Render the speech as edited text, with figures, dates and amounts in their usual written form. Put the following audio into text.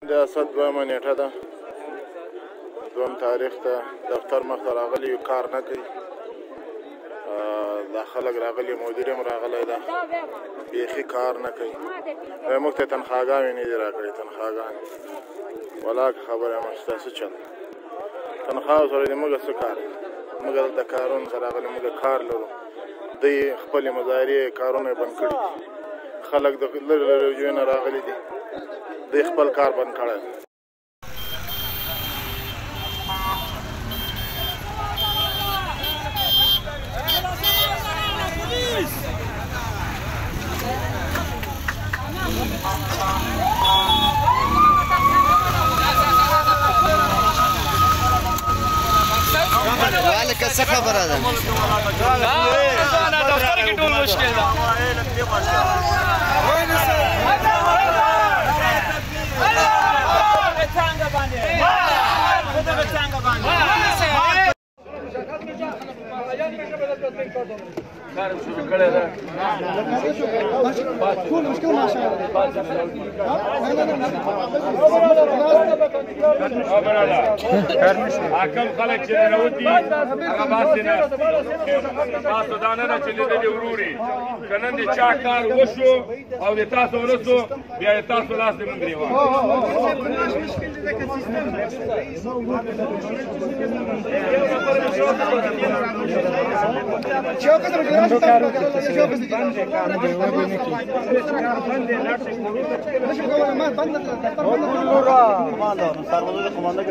د اسد دویمه نیټه ده، دویم تاریخ ته دفتر مخته راغلی یو، کار نه کوي. دا خلک راغلي، مدیر هم راغلی ده، بیخي کار نه کوي. موږ ته تنخواګانې نه دي راکړې، تنخواګانې ولاکه خبره یم چې دا څه چل تنخوا سره دې موږ څه کار، موږ دلته کارونه سره راغلي، موږ کار لرو. دوی خپلې مزارې کارونه یې بند کړي، خلک د لرې لرې ځایونو نه راغلي دي، دوی خپل کار بند کړی. لکه څه خبره ده؟ دفتر کې ټول مشکل ده. کار شروع کړی ده. ټول مشکل ماشاءالله. حاکم خلک چې راوځي هغه باسي نه، تاسو دا نه ده چې لیدلي وروري که نن د چا کار وشو او د تاسو ونسو بیا د تاسو لاس دې مونږ ګرېوان. Comando,